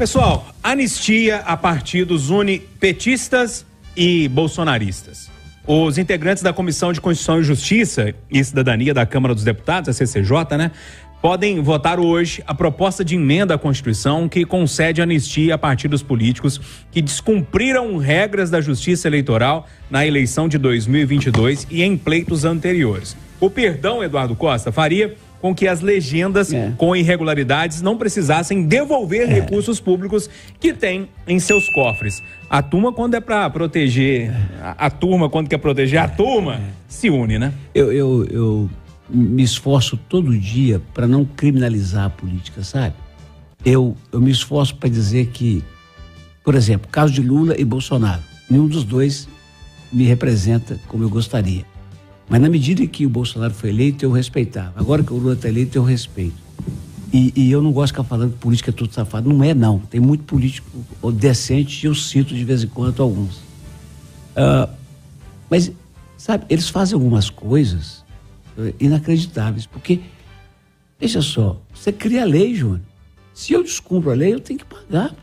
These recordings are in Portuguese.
Pessoal, anistia a partidos une petistas e bolsonaristas. Os integrantes da Comissão de Constituição e Justiça e Cidadania da Câmara dos Deputados, a CCJ, podem votar hoje a proposta de emenda à Constituição que concede anistia a partidos políticos que descumpriram regras da Justiça Eleitoral na eleição de 2022 e em pleitos anteriores. O perdão, Eduardo Costa, faria com que as legendas com irregularidades não precisassem devolver recursos públicos que têm em seus cofres. A turma, quando é para proteger a turma, quando quer proteger a turma, se une, né? Eu me esforço todo dia para não criminalizar a política, sabe? Eu me esforço para dizer que, por exemplo, caso de Lula e Bolsonaro, nenhum dos dois me representa como eu gostaria. Mas na medida que o Bolsonaro foi eleito, eu respeitava. Agora que o Lula está eleito, eu respeito. E eu não gosto de ficar falando que política é tudo safado. Não é, não. Tem muito político decente e eu cito de vez em quando alguns. Mas, sabe, eles fazem algumas coisas inacreditáveis. Porque, veja só, você cria a lei, Júnior. Se eu descumpro a lei, eu tenho que pagar.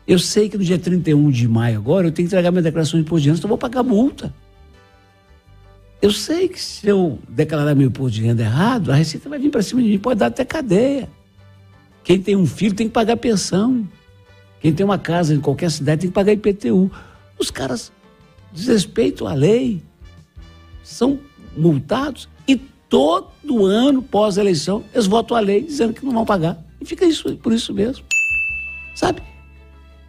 Eu sei que no dia 31 de maio agora, eu tenho que entregar minha declaração de imposto de renda, então eu vou pagar multa. Eu sei que se eu declarar meu imposto de renda errado, a Receita vai vir para cima de mim, pode dar até cadeia. Quem tem um filho tem que pagar pensão. Quem tem uma casa em qualquer cidade tem que pagar IPTU. Os caras desrespeitam a lei, são multados e todo ano pós-eleição eles votam a lei dizendo que não vão pagar. E fica isso, por isso mesmo. Sabe?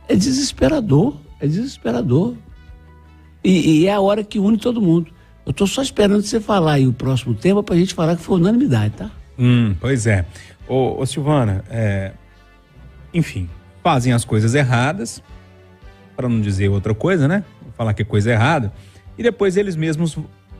É desesperador, é desesperador. E é a hora que une todo mundo. Eu estou só esperando você falar aí o próximo tema para a gente falar que foi unanimidade, tá? Pois é. Ô Silvana, enfim, fazem as coisas erradas, para não dizer outra coisa, né? Falar que é coisa errada, e depois eles mesmos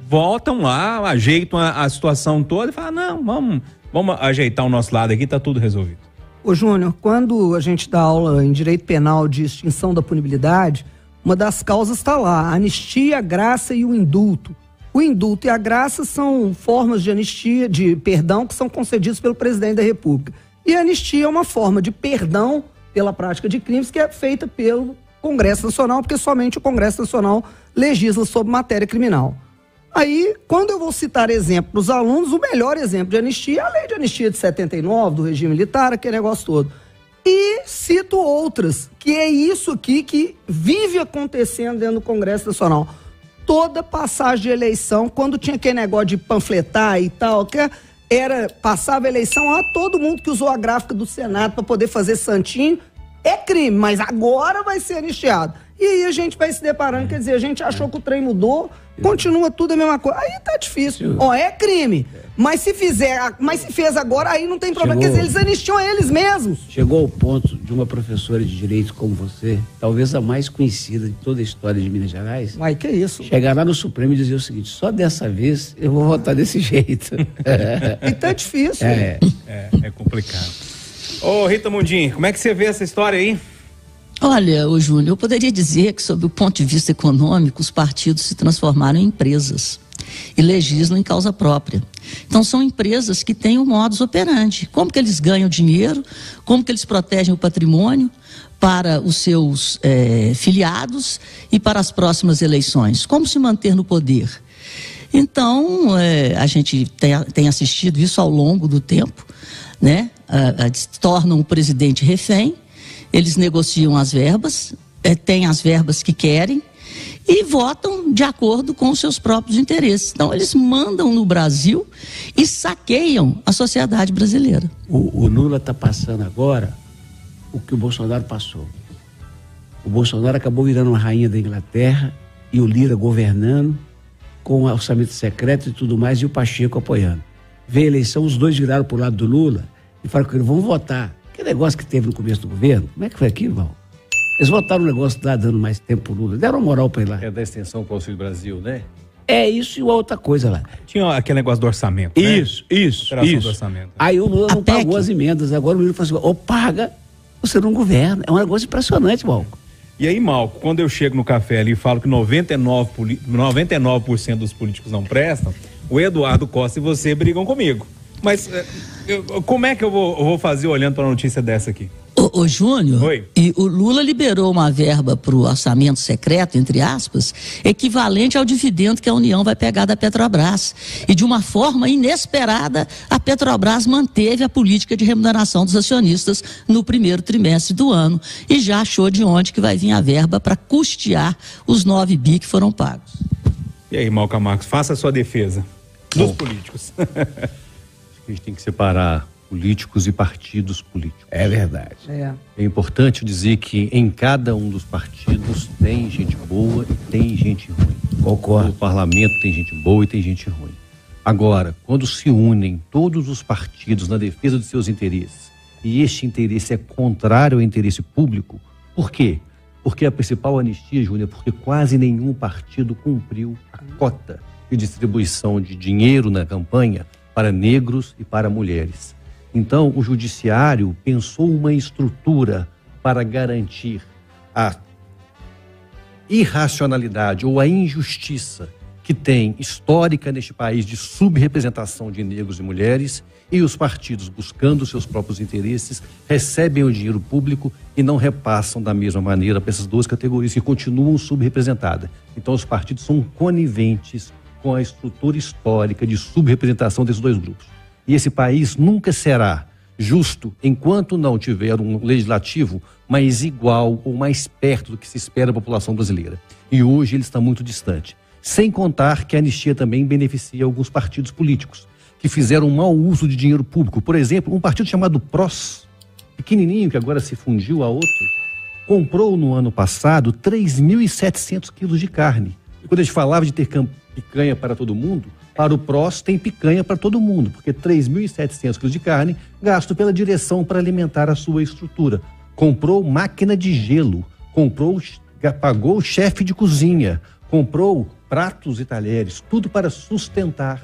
voltam lá, ajeitam a situação toda e falam, não, vamos ajeitar o nosso lado aqui, tá tudo resolvido. Ô Júnior, quando a gente dá aula em direito penal de extinção da punibilidade, uma das causas está lá, a anistia, a graça e o indulto. O indulto e a graça são formas de anistia, de perdão, que são concedidos pelo presidente da República. E a anistia é uma forma de perdão pela prática de crimes que é feita pelo Congresso Nacional, porque somente o Congresso Nacional legisla sobre matéria criminal. Aí, quando eu vou citar exemplo para os alunos, o melhor exemplo de anistia é a lei de anistia de 79, do regime militar, aquele negócio todo. E cito outras, que é isso aqui que vive acontecendo dentro do Congresso Nacional. Toda passagem de eleição, quando tinha aquele negócio de panfletar e tal, que passava a eleição, todo mundo que usou a gráfica do Senado para poder fazer santinho, é crime, mas agora vai ser anistiado. E aí a gente vai se deparando, quer dizer, a gente achou que o trem mudou, continua tudo a mesma coisa. Aí tá difícil. É crime. Mas se fez agora, aí não tem problema. Quer dizer, eles anistiam eles mesmos. Chegou ao ponto de uma professora de direito como você, talvez a mais conhecida de toda a história de Minas Gerais. Uai, que isso? Chegar lá no Supremo e dizer o seguinte: só dessa vez eu vou votar desse jeito. E tá difícil. É complicado. Ô, Rita Mundim, como é que você vê essa história aí? Olha, ô Júnior, eu poderia dizer que, sob o ponto de vista econômico, os partidos se transformaram em empresas e legislam em causa própria. Então, são empresas que têm um modus operandi. Como que eles ganham dinheiro, como que eles protegem o patrimônio para os seus filiados e para as próximas eleições. Como se manter no poder. Então, a gente tem assistido isso ao longo do tempo, né? Tornam o presidente refém. Eles negociam as verbas, têm as verbas que querem e votam de acordo com os seus próprios interesses. Então, eles mandam no Brasil e saqueiam a sociedade brasileira. O Lula está passando agora o que o Bolsonaro passou. O Bolsonaro acabou virando uma rainha da Inglaterra e o Lira governando com orçamento secreto e tudo mais e o Pacheco apoiando. Veio a eleição, os dois viraram para o lado do Lula e falaram que eles vão votar. Que negócio que teve no começo do governo, como é que foi aquilo, Val? Eles votaram um negócio lá dando mais tempo pro Lula, deram moral pra ele lá. É da extensão com o Auxílio Brasil, né? É isso e outra coisa lá. Tinha aquele negócio do orçamento, né? Isso. Do orçamento. Aí o Lula não pagou as emendas, agora o Lula falou assim, ou paga, você não governa. É um negócio impressionante, Malco. E aí, Malco, quando eu chego no café ali e falo que 99% dos políticos não prestam, o Eduardo Costa e você brigam comigo. Mas como é que eu vou fazer olhando para uma notícia dessa aqui? Ô Júnior, Oi. e o Lula liberou uma verba para o orçamento secreto, entre aspas, equivalente ao dividendo que a União vai pegar da Petrobras. E de uma forma inesperada, a Petrobras manteve a política de remuneração dos acionistas no primeiro trimestre do ano e já achou de onde que vai vir a verba para custear os 9 bi que foram pagos. E aí, Malca Marcos, faça a sua defesa dos políticos. Acho que a gente tem que separar políticos e partidos políticos. É verdade. É. É importante dizer que em cada um dos partidos tem gente boa e tem gente ruim. Concordo. No parlamento tem gente boa e tem gente ruim. Agora, quando se unem todos os partidos na defesa dos seus interesses e este interesse é contrário ao interesse público, por quê? Porque a principal anistia, Júnior, é porque quase nenhum partido cumpriu a cota de distribuição de dinheiro na campanha para negros e para mulheres. Então, o judiciário pensou uma estrutura para garantir a irracionalidade ou a injustiça que tem histórica neste país de subrepresentação de negros e mulheres, e os partidos, buscando seus próprios interesses, recebem o dinheiro público e não repassam da mesma maneira para essas duas categorias que continuam subrepresentadas. Então, os partidos são coniventes com a estrutura histórica de subrepresentação desses dois grupos. E esse país nunca será justo enquanto não tiver um legislativo mais igual ou mais perto do que se espera da população brasileira. E hoje ele está muito distante. Sem contar que a anistia também beneficia alguns partidos políticos que fizeram um mau uso de dinheiro público. Por exemplo, um partido chamado PROS, pequenininho, que agora se fundiu a outro, comprou no ano passado 3.700 quilos de carne. E quando a gente falava de ter picanha para todo mundo, para o PROS tem picanha para todo mundo, porque 3.700 quilos de carne gasto pela direção para alimentar a sua estrutura. Comprou máquina de gelo, pagou chefe de cozinha, comprou pratos e talheres, tudo para sustentar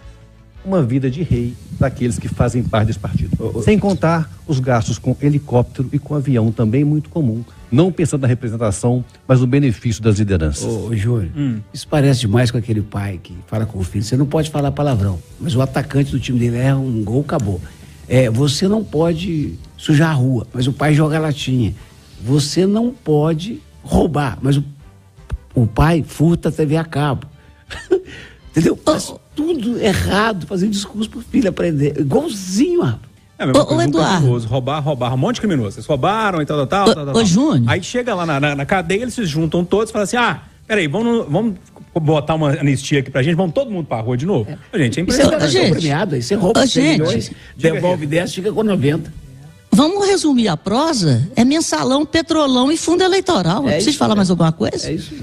uma vida de rei daqueles que fazem parte desse partido. Sem contar os gastos com helicóptero e com avião, também muito comum, não pensando na representação, mas no benefício das lideranças. Ô Júnior, isso parece demais com aquele pai que fala com o filho, você não pode falar palavrão, mas o atacante do time dele erra um gol, acabou. Você não pode sujar a rua, mas o pai joga latinha. Você não pode roubar, mas o pai furta a TV a cabo. Entendeu? Faz tudo errado, fazendo discurso pro filho aprender. Igualzinho, rapaz. É a mesma coisa, Eduardo. criminoso, roubar, um monte de criminosos. Vocês roubaram e tal. Ô, Júnior. Aí chega lá na cadeia, eles se juntam todos e falam assim, peraí, vamos botar uma anistia aqui pra gente, vamos todo mundo pra rua de novo? Gente, é Isso impressionante. é premiado, aí você rouba 100 milhões, devolve 10, fica com 90. Vamos resumir a prosa? É mensalão, petrolão e fundo eleitoral. Precisa falar mais alguma coisa? É isso.